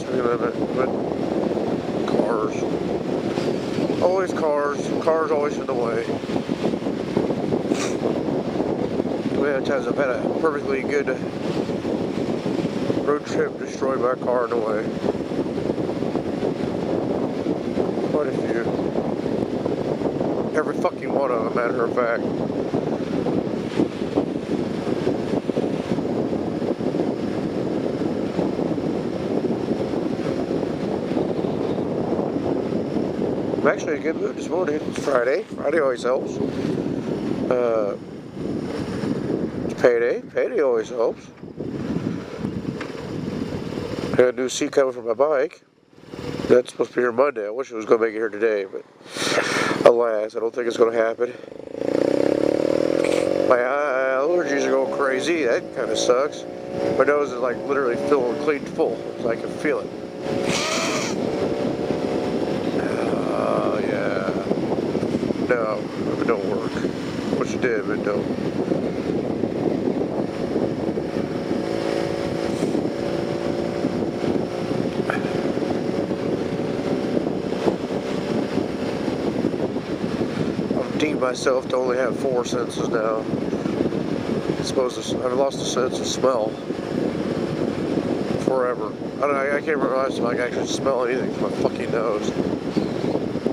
speed limit, but cars. Always cars. Cars always in the way. The many times I've had a perfectly good road trip destroyed by a car in the way. Quite a few. Every fucking one of them, matter of fact. I'm actually in a good mood this morning. It's Friday. Friday always helps. It's payday. Payday always helps. I got a new seat coming for my bike. That's supposed to be here Monday. I wish it was going to make it here today, but alas, I don't think it's going to happen. My allergies are going crazy. That kind of sucks. My nose is like literally filling clean full, so I can feel it. Yeah. No, it don't work. What you did, but don't. Deemed myself to only have 4 senses now. I've lost the sense of smell forever. I can't realize if I can actually smell anything from my fucking nose.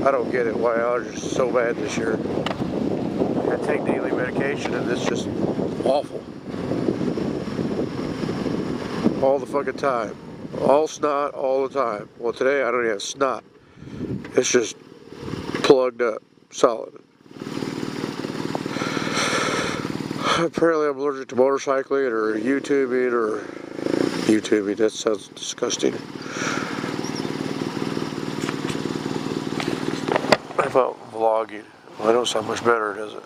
I don't get it why allergies are so bad this year. I take daily medication and it's just awful. All the fucking time. All snot all the time. Well, today I don't even have snot. It's just plugged up, solid. Apparently I'm allergic to motorcycling or YouTubing, that sounds disgusting. How about vlogging? Well, I don't sound much better, does it?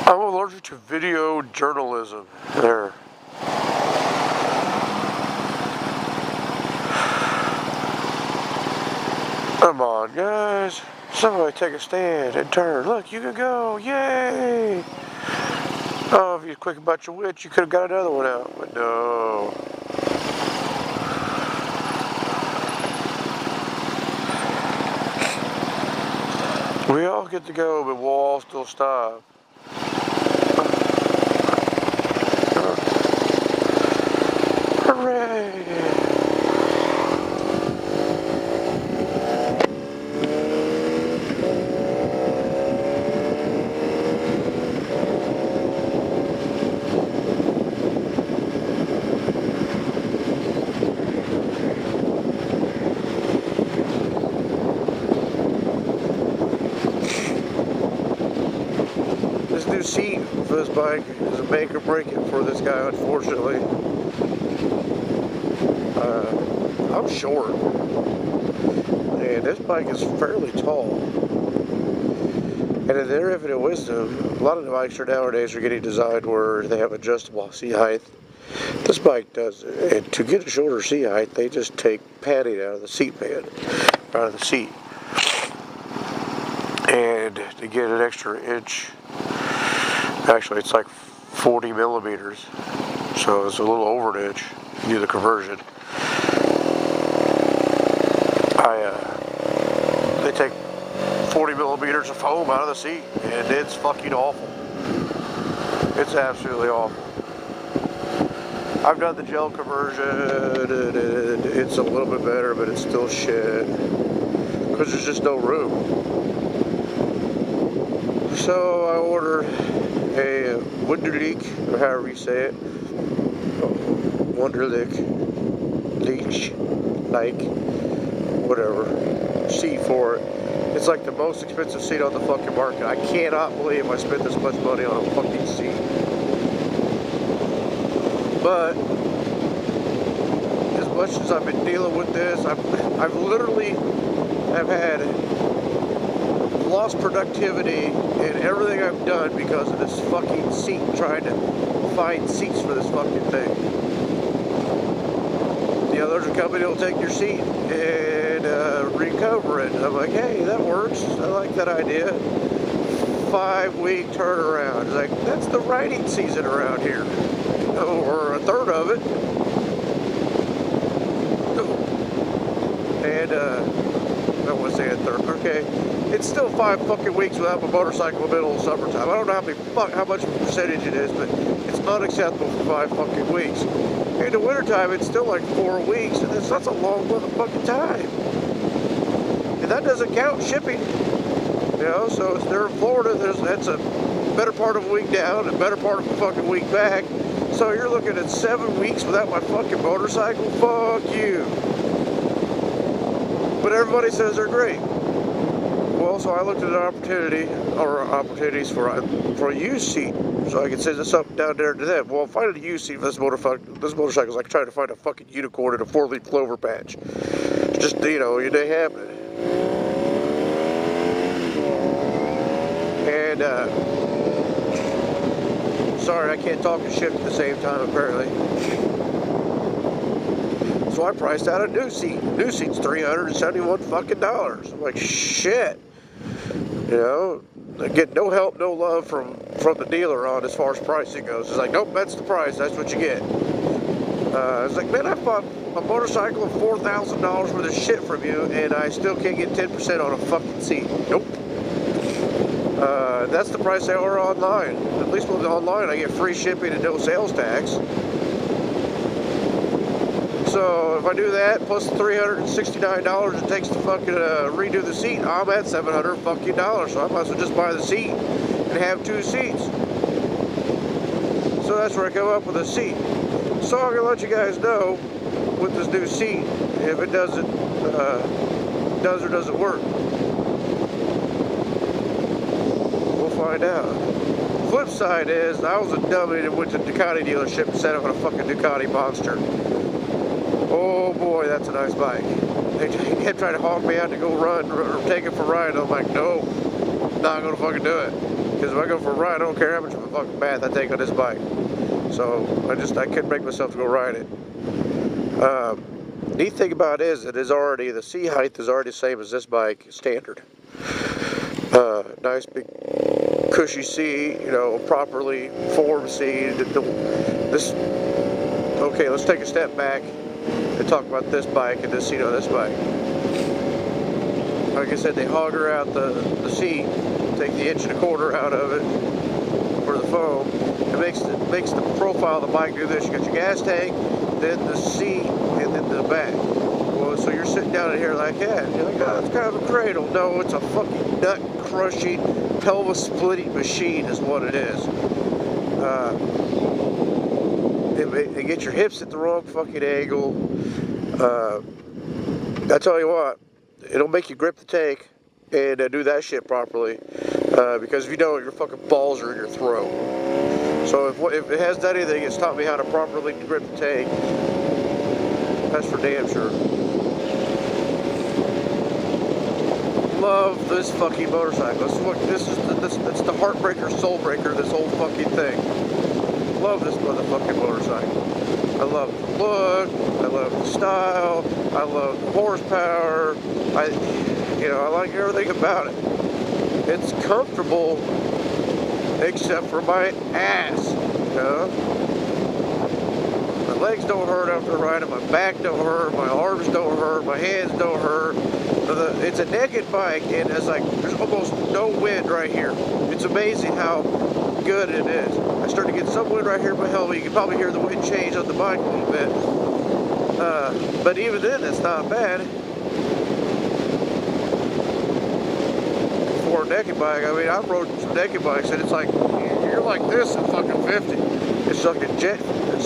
I'm allergic to video journalism. There. Come on, guys. Somebody take a stand and turn. Look, you can go. Yay! Oh, if you're quick about your wits, you could have got another one out. But no. We all get to go, but we'll all still stop. Hooray! This new seat for this bike is a make or break it for this guy, unfortunately. I'm short, and this bike is fairly tall. And in their infinite wisdom, a lot of the bikes nowadays are getting designed where they have adjustable seat height. This bike does, and to get a shorter seat height, they just take padding out of the seat band, out of the seat. And to get an extra inch, actually it's like 40 millimeters, so it's a little over an inch. You do the conversion. They take 40 millimeters of foam out of the seat, and it's fucking awful. It's absolutely awful. I've done the gel conversion, and it's a little bit better, but it's still shit, because there's just no room. So I ordered a Wunderlich, or however you say it, Wunderlich, whatever, seat for it. It's like the most expensive seat on the fucking market. I cannot believe I spent this much money on a fucking seat. But as much as I've been dealing with this, I've literally have had lost productivity in everything I've done because of this fucking seat, trying to find seats for this fucking thing. You know, there's a company that'll take your seat and recover it. I'm like, hey, that works. I like that idea. 5-week turnaround. It's like, that's the riding season around here. Or a third of it. And, I don't want to say a third, okay. It's still 5 fucking weeks without my motorcycle in the middle of summertime. I don't know how much percentage it is, but it's not acceptable for 5 fucking weeks. In the wintertime, it's still like 4 weeks, and that's a long motherfucking time. And that doesn't count shipping. You know, so if they're in Florida, that's a better part of a week down, and better part of a fucking week back. So you're looking at 7 weeks without my fucking motorcycle? Fuck you. But everybody says they're great. Well, so I looked at an opportunities for a used seat, so I could send something down there to them. Well, finding a used seat for this motorcycle is like trying to find a fucking unicorn in a 4-leaf clover patch. It's just, you know, it ain't happening. And, sorry, I can't talk and shit at the same time, apparently. So I priced out a new seat. New seat's $371 fucking dollars. I'm like, shit. You know, I get no help, no love from the dealer on as far as pricing goes. It's like, nope, that's the price. That's what you get. It's like, man, I bought a motorcycle of $4,000 worth of shit from you, and I still can't get 10% on a fucking seat. Nope. That's the price they are online. At least with online, I get free shipping and no sales tax. So if I do that plus the $369 it takes to fucking redo the seat, I'm at $700 fucking dollars. So I might as well just buy the seat and have 2 seats. So that's where I come up with a seat. So I'm gonna let you guys know with this new seat if it does or doesn't work. We'll find out. Flip side is I was a dummy that went to the Ducati dealership and set up on a fucking Ducati Monster. Oh boy, that's a nice bike. They kept trying to hawk me out to go run or take it for a ride. I'm like, no, not gonna fucking do it. Because if I go for a ride, I don't care how much of a fucking bath I take on this bike. So I couldn't make myself to go ride it. Neat thing about it is the seat height is already the same as this bike standard. Nice big cushy seat, you know, properly formed seat. Okay, let's take a step back and talk about this bike and this seat on this bike. Like I said, they hogger out the seat, take the 1.25" out of it for the foam. It makes the profile of the bike do this. You got your gas tank, then the seat, and then the back. Well, so you're sitting down in here like that. You're like, oh, it's kind of a cradle. No, it's a fucking nut-crushing, pelvis-splitting machine is what it is. It gets your hips at the wrong fucking angle. I tell you what, it'll make you grip the tank and do that shit properly. Because if you don't, your fucking balls are in your throat. So if it has done anything, it's taught me how to properly grip the tank. That's for damn sure. Love this fucking motorcycle. This is the heartbreaker, soul breaker, this whole fucking thing. Love this motherfucking motorcycle. I love the look, I love the style, I love the horsepower, I like everything about it. It's comfortable, except for my ass, you know? My legs don't hurt after riding, my back don't hurt, my arms don't hurt, my hands don't hurt. It's a naked bike, and it's like, there's almost no wind right here. It's amazing how good it is. I started to get some wind right here in my helmet. You can probably hear the wind change on the bike a little bit. But even then, it's not bad. For a naked bike, I mean, I've rode some naked bikes, and it's like, you're like this at fucking 50. It's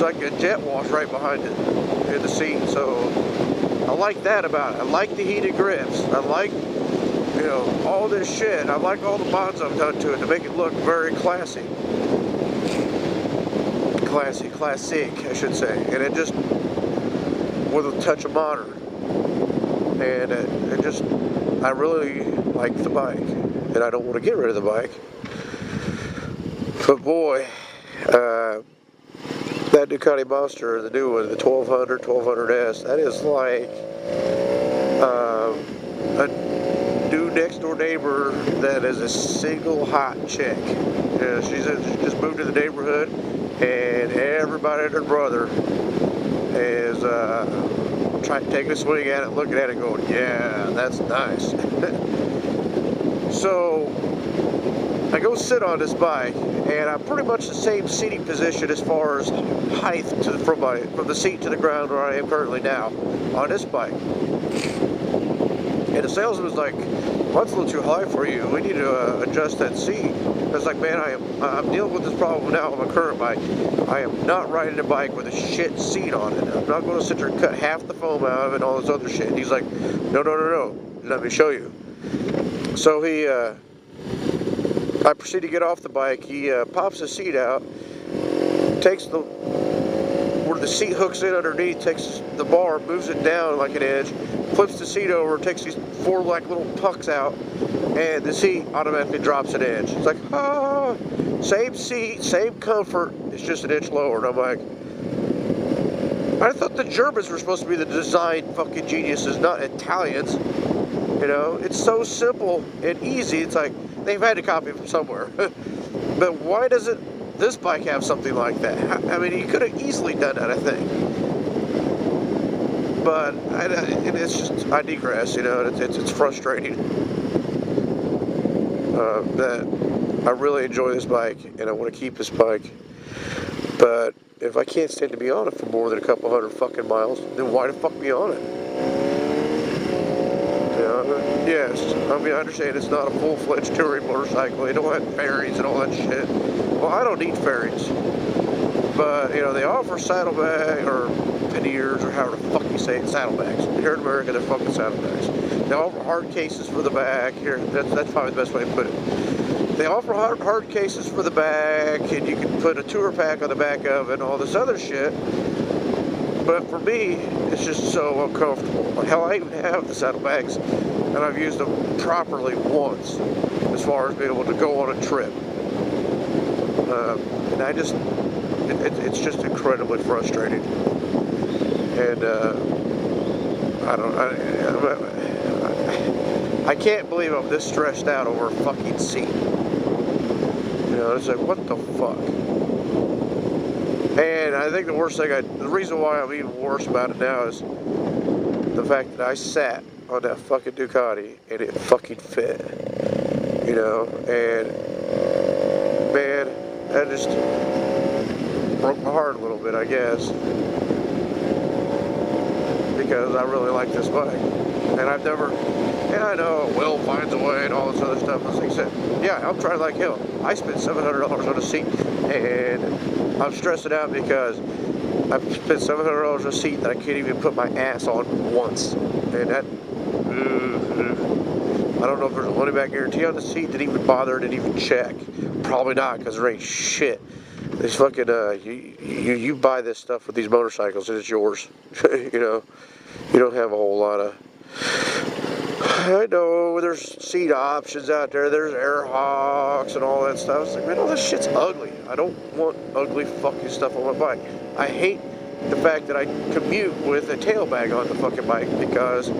like a jet wash right behind it in the seat. So I like that about it. I like the heated grips. I like, you know, all this shit. I like all the mods I've done to it to make it look very classy. Classic, I should say. And it just, with a touch of modern. And I really like the bike. And I don't want to get rid of the bike. But boy, that Ducati Monster, the new one, the 1200S, that is like a new next door neighbor that is a single hot chick. Yeah, she just moved to the neighborhood, and everybody and her brother is taking a swing at it, looking at it, going, yeah, that's nice. So I go sit on this bike, and I'm pretty much the same seating position as far as height from the seat to the ground where I am currently now on this bike. And the salesman was like, well, that's a little too high for you. We need to adjust that seat. I was like, man, I'm dealing with this problem now on my current bike. I am not riding a bike with a shit seat on it. I'm not going to sit there and cut half the foam out of it and all this other shit. And he's like, no, let me show you. So I proceed to get off the bike. He pops the seat out, takes where the seat hooks in underneath, takes the bar, moves it down like an edge, flips the seat over, takes these 4 like little pucks out, and the seat automatically drops an inch. It's like, ah, same seat, same comfort, it's just an inch lower. And I'm like, I thought the Germans were supposed to be the design fucking geniuses, not Italians. You know, it's so simple and easy. It's like, they've had to copy from somewhere. But why doesn't this bike have something like that? I mean, you could have easily done that, I think. But it's just, I digress, you know, it's frustrating. That I really enjoy this bike, and I want to keep this bike. But if I can't stand to be on it for more than a couple hundred fucking miles, then why the fuck be on it? Yes, I mean, I understand it's not a full-fledged touring motorcycle. They don't have fairies and all that shit. Well, I don't need fairies. But, you know, they offer saddlebag or panniers or however the fuck you say it, saddlebags. Here in America, they're fucking saddlebags. They offer hard cases for the back. Here, that's probably the best way to put it. They offer hard cases for the back, and you can put a tour pack on the back of it and all this other shit. But for me, it's just so uncomfortable. Hell, I even have the saddlebags, and I've used them properly once, as far as being able to go on a trip. And I just, it's just incredibly frustrating. And I can't believe I'm this stressed out over a fucking seat. You know, it's like, what the fuck? And I think the worst thing, the reason why I'm even worse about it now is the fact that I sat on that fucking Ducati and it fucking fit. You know, and man, that just broke my heart a little bit, I guess. Because I really like this bike. And I've never, and I know Will finds a way and all this other stuff. As I said, yeah, I'm trying like hell. I spent $700 on a seat, and I'm stressing out because I've spent $700 on a seat that I can't even put my ass on once. And that, I don't know if there's a money-back guarantee on the seat. Didn't even bother, didn't even check. Probably not, because there ain't shit. These fucking, you buy this stuff with these motorcycles and it's yours. You know, you don't have a whole lot of, I know there's seat options out there, there's air hawks and all that stuff. It's like, man, all this shit's ugly. I don't want ugly fucking stuff on my bike. I hate the fact that I commute with a tail bag on the fucking bike because,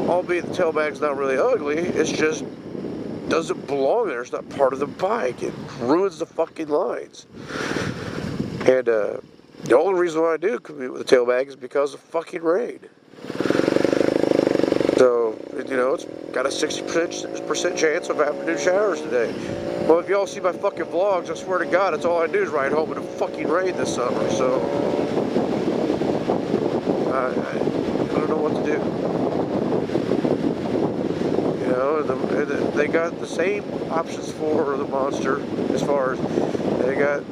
albeit the tail bag's not really ugly, it's just doesn't belong there. It's not part of the bike. It ruins the fucking lines. And the only reason why I do commute with a tail bag is because of fucking rain. So, you know, it's got a 60% chance of afternoon showers today. Well, if y'all see my fucking vlogs, I swear to God, that's all I do is ride home in the fucking rain this summer. So, I don't know what to do. You know, they got the same options for the Monster as far as they got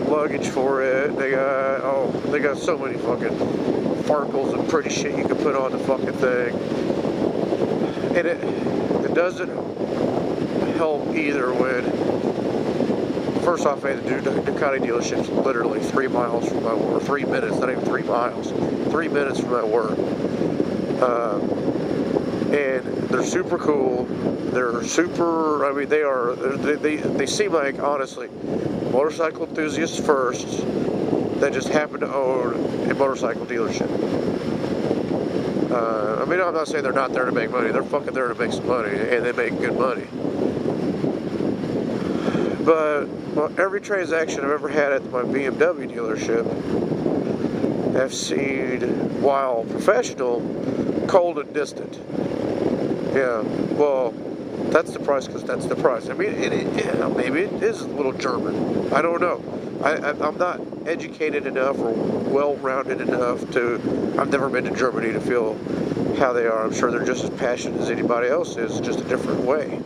luggage for it. They got so many fucking sparkles and pretty shit you can put on the fucking thing. And it doesn't help either when, first off, the Ducati dealership's literally 3 miles from my work, 3 minutes, not even 3 miles, 3 minutes from my work. And they're super cool. They're super, I mean, they seem like, honestly, motorcycle enthusiasts first that just happen to own a motorcycle dealership. I mean, I'm not saying they're not there to make money. They're fucking there to make some money, and they make good money. But well, every transaction I've ever had at my BMW dealership have seen, while professional, cold and distant. Yeah, well, that's the price because that's the price. I mean, yeah, maybe it is a little German. I don't know. I'm not educated enough or well-rounded enough to. I've never been to Germany to feel how they are. I'm sure they're just as passionate as anybody else is, just a different way.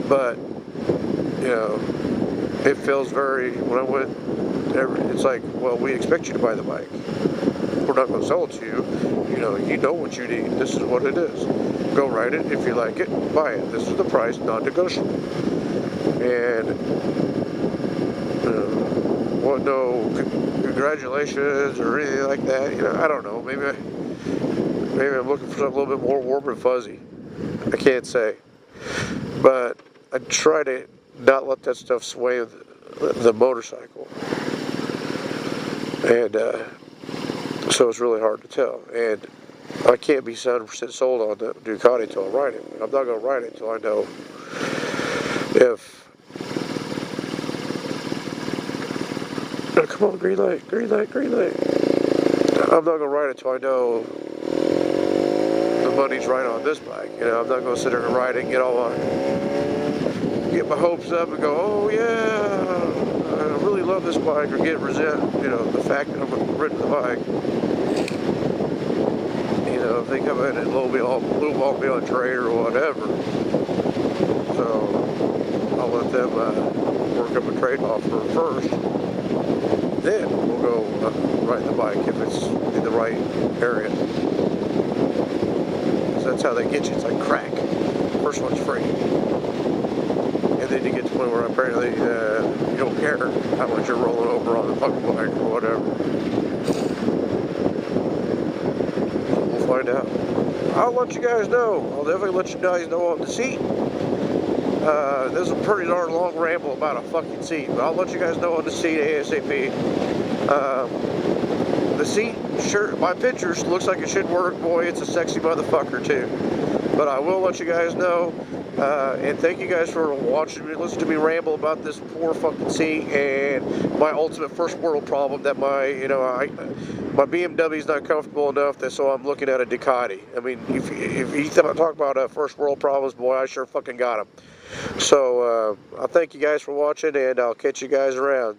But you know, it feels very. When I went, it's like, well, we expect you to buy the bike. We're not going to sell it to you. You know what you need. This is what it is. Go ride it. If you like it, buy it. This is the price, non-negotiable. And well, no congratulations or anything like that. I don't know. Maybe I'm looking for something a little bit more warm and fuzzy. I can't say. But I try to not let that stuff sway the motorcycle. And so it's really hard to tell. And I can't be 100% sold on the Ducati until I ride it. I'm not going to ride it until I know if... Oh, come on, green light, green light, green light. I'm not going to ride it until I know the money's right on this bike. I'm not going to sit there and ride it and get my hopes up and go, oh yeah, I really love this bike, or resent, the fact that I'm riding the bike. If they come in and blue ball me on trade or whatever. So I'll let them work up a trade offer first. Then we'll go ride the bike if it's in the right area. So that's how they get you. It's like crack. First one's free. And then you get to the point where apparently you don't care how much you're rolling over on the fucking bike or whatever. Find out. I'll let you guys know. I'll definitely let you guys know on the seat. This is a pretty darn long ramble about a fucking seat, but I'll let you guys know on the seat ASAP. The seat, sure, my pictures looks like it should work. Boy, it's a sexy motherfucker too. But I will let you guys know. And thank you guys for watching me, listen to me ramble about this poor fucking seat and my ultimate first world problem that my BMW's not comfortable enough that so I'm looking at a Ducati. I mean, if you talk about first world problems, boy, I sure fucking got them. So I thank you guys for watching, and I'll catch you guys around.